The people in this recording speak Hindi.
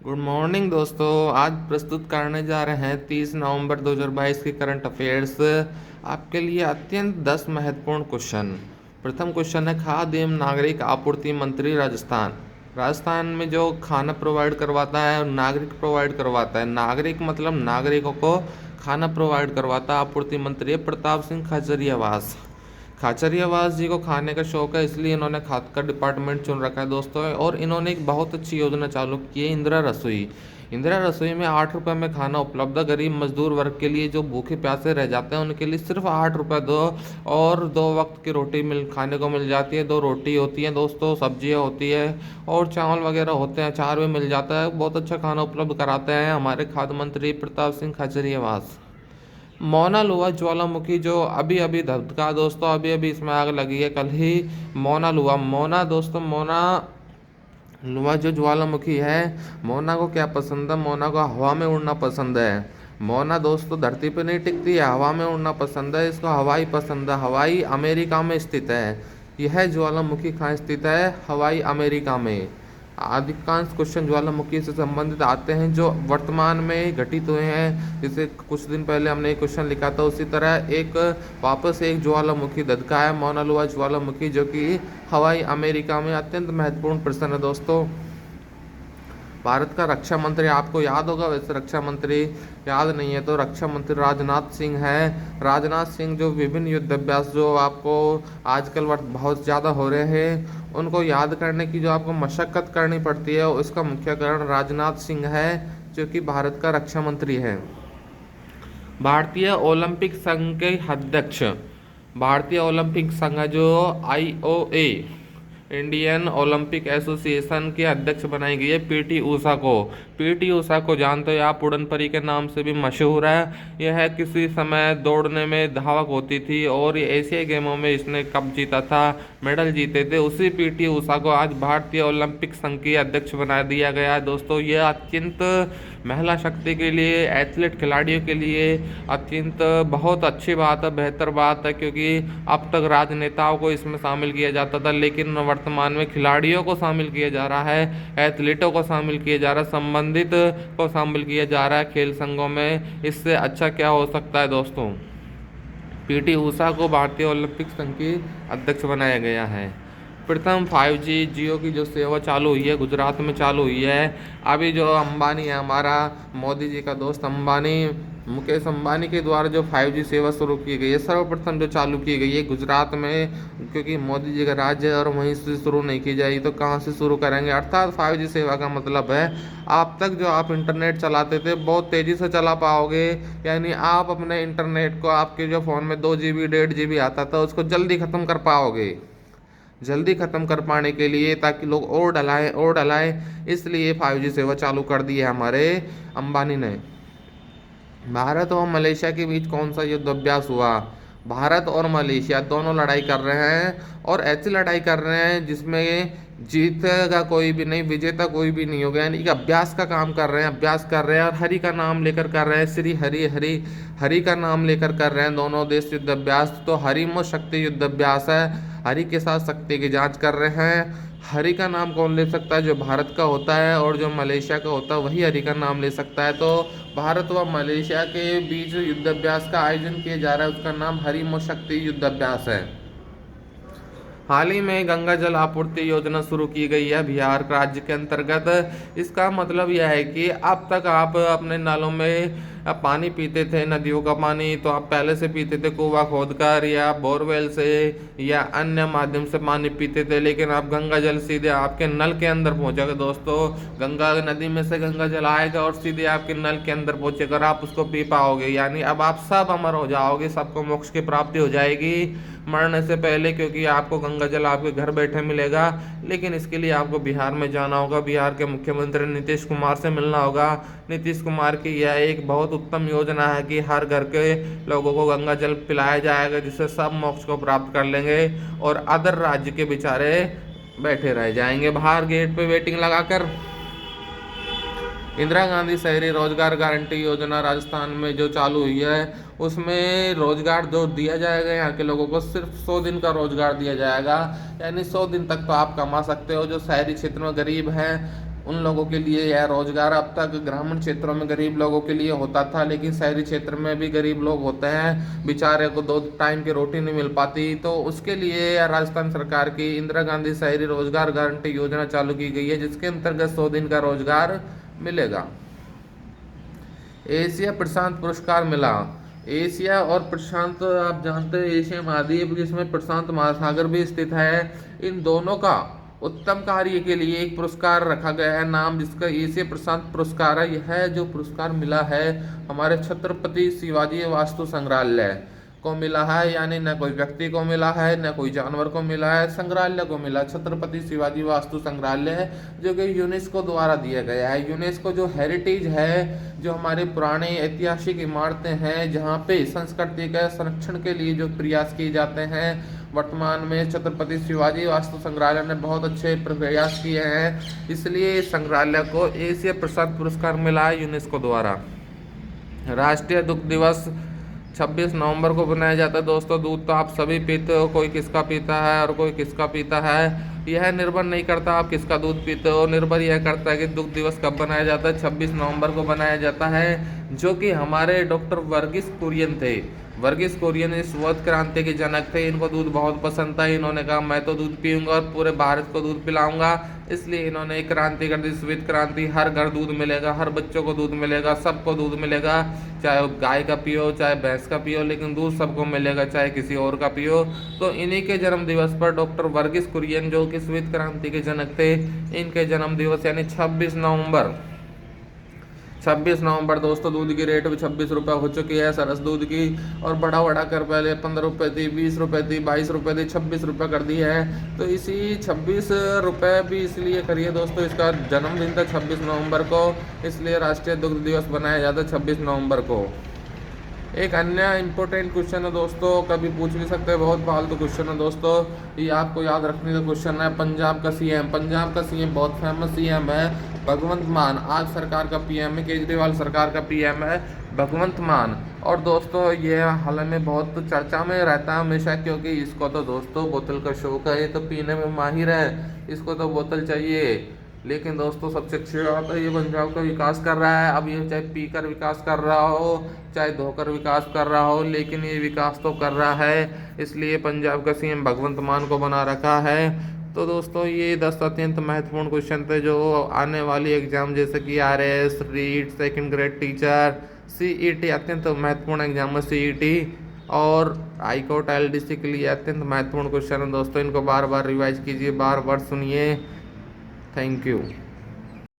गुड मॉर्निंग दोस्तों। आज प्रस्तुत करने जा रहे हैं 30 नवंबर 2022 की करंट अफेयर्स। आपके लिए अत्यंत 10 महत्वपूर्ण क्वेश्चन। प्रथम क्वेश्चन है, खाद्य एवं नागरिक आपूर्ति मंत्री राजस्थान। राजस्थान में जो खाना प्रोवाइड करवाता है और नागरिक प्रोवाइड करवाता है, नागरिक मतलब नागरिकों को खाना प्रोवाइड करवाता है, आपूर्ति मंत्री है प्रताप सिंह खाचरियावास। खाचरियावास जी को खाने का शौक है, इसलिए इन्होंने खाद का डिपार्टमेंट चुन रखा है दोस्तों। और इन्होंने एक बहुत अच्छी योजना चालू की है, इंदिरा रसोई। इंदिरा रसोई में 8 रुपये में खाना उपलब्ध है। गरीब मजदूर वर्ग के लिए जो भूखे प्यासे रह जाते हैं उनके लिए सिर्फ 8 रुपये दो और 2 वक्त की रोटी खाने को मिल जाती है। 2 रोटी होती है दोस्तों, सब्जियां होती है और चावल वगैरह होते हैं, अचार भी मिल जाता है। बहुत अच्छा खाना उपलब्ध कराते हैं हमारे खाद्य मंत्री प्रताप सिंह खाचरियावास। मौना लुआ ज्वालामुखी जो अभी अभी धधका दोस्तों, अभी अभी इसमें आग लगी है कल ही। मौना लुआ, मौना दोस्तों, मौना लुआ जो ज्वालामुखी है, मौना को क्या पसंद है? मौना को हवा में उड़ना पसंद है। मौना दोस्तों धरती पर नहीं टिकती है, हवा में उड़ना पसंद है, इसको हवाई पसंद है। हवाई अमेरिका में स्थित है। यह ज्वालामुखी कहाँ स्थित है? हवाई अमेरिका में। अधिकांश क्वेश्चन ज्वालामुखी से संबंधित आते हैं जो वर्तमान में घटित हुए हैं। जैसे कुछ दिन पहले हमने एक क्वेश्चन लिखा था, उसी तरह एक वापस एक ज्वालामुखी धधका है, मौना लुआ ज्वालामुखी, जो कि हवाई अमेरिका में। अत्यंत महत्वपूर्ण प्रश्न है दोस्तों। भारत का रक्षा मंत्री आपको याद होगा, वैसे रक्षा मंत्री याद नहीं है तो रक्षा मंत्री राजनाथ सिंह है। राजनाथ सिंह जो विभिन्न युद्ध अभ्यास जो आपको आजकल बहुत ज़्यादा हो रहे हैं, उनको याद करने की जो आपको मशक्क़त करनी पड़ती है, उसका मुख्य कारण राजनाथ सिंह है, जो कि भारत का रक्षा मंत्री है। भारतीय ओलंपिक संघ के अध्यक्ष, भारतीय ओलंपिक संघ जो IOA, इंडियन ओलंपिक एसोसिएशन के अध्यक्ष बनाई गई है पीटी ऊषा को। पीटी ऊषा को जानते हो आप, उड़न परी के नाम से भी मशहूर है। यह किसी समय दौड़ने में धावक होती थी और एशियाई गेमों में इसने कप जीता था, मेडल जीते थे। उसी पीटी ऊषा को आज भारतीय ओलंपिक संघ की अध्यक्ष बना दिया गया है दोस्तों। यह अत्यंत महिला शक्ति के लिए, एथलीट खिलाड़ियों के लिए अत्यंत बहुत अच्छी बात है, बेहतर बात है, क्योंकि अब तक राजनेताओं को इसमें शामिल किया जाता था, लेकिन वर्तमान में खिलाड़ियों को शामिल किया जा रहा है, एथलीटों को शामिल किया जा रहा है, संबंधित को शामिल किया जा रहा है खेल संघों में। इससे अच्छा क्या हो सकता है दोस्तों। पीटी ऊषा को भारतीय ओलंपिक संघ की अध्यक्ष बनाया गया है। प्रथम 5G जियो की जो सेवा चालू हुई है, गुजरात में चालू हुई है। अभी जो अंबानी है, हमारा मोदी जी का दोस्त अंबानी, मुकेश अंबानी के द्वारा जो 5G सेवा शुरू की गई है, सर्वप्रथम जो चालू की गई है गुजरात में, क्योंकि मोदी जी का राज्य है और वहीं से शुरू नहीं की जाएगी तो कहाँ से शुरू करेंगे। अर्थात 5G सेवा का मतलब है आप तक जो आप इंटरनेट चलाते थे बहुत तेज़ी से चला पाओगे। यानी आप अपने इंटरनेट को, आपके जो फ़ोन में 2 GB 1.5 GB आता था, उसको जल्दी ख़त्म कर पाओगे। जल्दी ख़त्म कर पाने के लिए, ताकि लोग और डलाएं, इसलिए 5G सेवा चालू कर दी है हमारे अंबानी ने। भारत और मलेशिया के बीच कौन सा युद्ध अभ्यास हुआ? भारत और मलेशिया दोनों लड़ाई कर रहे हैं और ऐसी लड़ाई कर रहे हैं जिसमें जीतेगा कोई भी नहीं, विजेता कोई भी नहीं होगा। यानी कि अभ्यास का काम कर रहे हैं, अभ्यास कर रहे हैं और हरि का नाम लेकर कर रहे हैं। श्री हरि, हरि हरि का नाम लेकर कर रहे हैं दोनों देश युद्ध अभ्यास। तो हरिमो शक्ति युद्ध अभ्यास है, हरि के साथ शक्ति की जांच कर रहे हैं। हरि का नाम कौन ले सकता है? जो भारत का होता है, और जो मलेशिया का होता है वही हरि का नाम ले सकता है। तो भारत व मलेशिया के बीच युद्ध अभ्यास का आयोजन किया जा रहा है, उसका नाम हरिमो शक्ति युद्ध अभ्यास है। हाल ही में गंगा जल आपूर्ति योजना शुरू की गई है बिहार राज्य के अंतर्गत। इसका मतलब यह है कि अब तक आप अपने नालों में पानी पीते थे, नदियों का पानी, तो आप पहले से पीते थे कुआं खोदकर या बोरवेल से या अन्य माध्यम से पानी पीते थे, लेकिन अब गंगा जल सीधे आपके नल के अंदर पहुंचेगा दोस्तों। गंगा नदी में से गंगा जल आएगा और सीधे आपके नल के अंदर पहुंचेगा और आप उसको पी पाओगे। यानी अब आप सब अमर हो जाओगे, सबको मोक्ष की प्राप्ति हो जाएगी मरने से पहले, क्योंकि आपको गंगा जल आपके घर बैठे मिलेगा। लेकिन इसके लिए आपको बिहार में जाना होगा, बिहार के मुख्यमंत्री नीतीश कुमार से मिलना होगा। नीतीश कुमार की यह एक बहुत उत्तम योजना है कि हर घर के लोगों को गंगा जल पिलाया जाएगा, जिससे सब मोक्ष को प्राप्त कर लेंगे और अदर राज्य के बेचारे बैठे रह जाएंगे बाहर गेट पे वेटिंग लगाकर। इंदिरा गांधी शहरी रोजगार गारंटी योजना राजस्थान में जो चालू हुई है, उसमें रोजगार जो दिया जाएगा यहाँ के लोगों को, सिर्फ 100 दिन का रोजगार दिया जाएगा। यानी 100 दिन तक तो आप कमा सकते हो। जो शहरी क्षेत्र में गरीब हैं, उन लोगों के लिए यह रोजगार अब तक ग्रामीण क्षेत्रों में गरीब लोगों के लिए होता था, लेकिन शहरी क्षेत्र में भी गरीब लोग होते हैं, बेचारे को 2 टाइम की रोटी नहीं मिल पाती। तो उसके लिए राजस्थान सरकार की इंदिरा गांधी शहरी रोजगार गारंटी योजना चालू की गई है, जिसके अंतर्गत 100 दिन का रोजगार मिलेगा। एशिया प्रशांत पुरस्कार मिला। एशिया और प्रशांत, आप जानते हैं एशिया महाद्वीप जिसमें प्रशांत महासागर भी स्थित है, इन दोनों का उत्तम कार्य के लिए एक पुरस्कार रखा गया है नाम, जिसका एशिया प्रशांत पुरस्कार है। यह जो पुरस्कार मिला है हमारे छत्रपति शिवाजी वास्तु संग्रहालय को मिला है, यानी न कोई व्यक्ति को मिला है न कोई जानवर को मिला है, संग्रहालय को मिला, छत्रपति शिवाजी वास्तु संग्रहालय है, जो कि यूनेस्को द्वारा दिया गया है। यूनेस्को जो हेरिटेज है, जो हमारे पुराने ऐतिहासिक इमारतें हैं जहाँ पे संस्कृति का संरक्षण के लिए जो प्रयास किए जाते हैं, वर्तमान में छत्रपति शिवाजी वास्तु संग्रहालय ने बहुत अच्छे प्रयास किए हैं, इसलिए इस संग्रहालय को एशिया प्रशांत पुरस्कार मिला है यूनेस्को द्वारा। राष्ट्रीय दुग्ध दिवस 26 नवंबर को बनाया जाता है। दोस्तों दूध तो आप सभी पीते हो, कोई किसका पीता है और कोई किसका पीता है, यह निर्भर नहीं करता आप किसका दूध पीते हो, निर्भर यह करता है कि दुग्ध दिवस कब बनाया जाता है। 26 नवंबर को बनाया जाता है, जो कि हमारे डॉक्टर वर्गीस कुरियन थे। वर्गीस कुरियन इस श्वेत क्रांति के जनक थे, इनको दूध बहुत पसंद था। इन्होंने कहा मैं तो दूध पीऊंगा और पूरे भारत को दूध पिलाऊंगा, इसलिए इन्होंने एक क्रांति कर दी, श्वेत क्रांति। हर घर दूध मिलेगा, हर बच्चों को दूध मिलेगा, सबको दूध मिलेगा, चाहे गाय का पियो चाहे भैंस का पियो, लेकिन दूध सबको मिलेगा, चाहे किसी और का पियो। तो इन्हीं के जन्म दिवस पर डॉक्टर वर्गीस कुरियन, जो कि श्वेत क्रांति के जनक थे, इनके जन्म दिवस यानी 26 नवंबर दोस्तों दूध की रेट भी 26 रुपये हो चुकी है सरस दूध की, और बढ़ा कर पहले 15 रुपये थी, 20 रुपये थी, 22 रुपये थी, 26 रुपये कर दी है। तो इसी 26 रुपये भी इसलिए करिए दोस्तों, इसका जन्मदिन था 26 नवंबर को, इसलिए राष्ट्रीय दुग्ध दिवस बनाया जाता है 26 नवंबर को। एक अन्य इम्पोर्टेंट क्वेश्चन है दोस्तों, कभी पूछ भी सकते हैं, बहुत फालतू क्वेश्चन है दोस्तों, ये आपको याद रखने का क्वेश्चन है। पंजाब का सीएम, पंजाब का सीएम बहुत फेमस सीएम है भगवंत मान। आज सरकार का पीएम है, केजरीवाल सरकार का पीएम है भगवंत मान। और दोस्तों ये हाल में बहुत चर्चा में रहता है हमेशा, क्योंकि इसको तो दोस्तों बोतल का शौक है, ये तो पीने में माहिर है, इसको तो बोतल चाहिए। लेकिन दोस्तों सबसे अच्छी बात है ये पंजाब का विकास कर रहा है। अब ये चाहे पीकर विकास कर रहा हो चाहे धोकर विकास कर रहा हो, लेकिन ये विकास तो कर रहा है, इसलिए पंजाब का सीएम भगवंत मान को बना रखा है। तो दोस्तों ये 10 अत्यंत महत्वपूर्ण क्वेश्चन थे जो आने वाली एग्जाम जैसे कि RS, REET, second grade teacher, CET अत्यंत महत्वपूर्ण एग्जाम है CET, और हाईकोर्ट LDC के लिए अत्यंत महत्वपूर्ण क्वेश्चन है दोस्तों। इनको बार बार रिवाइज कीजिए, बार बार सुनिए। Thank you.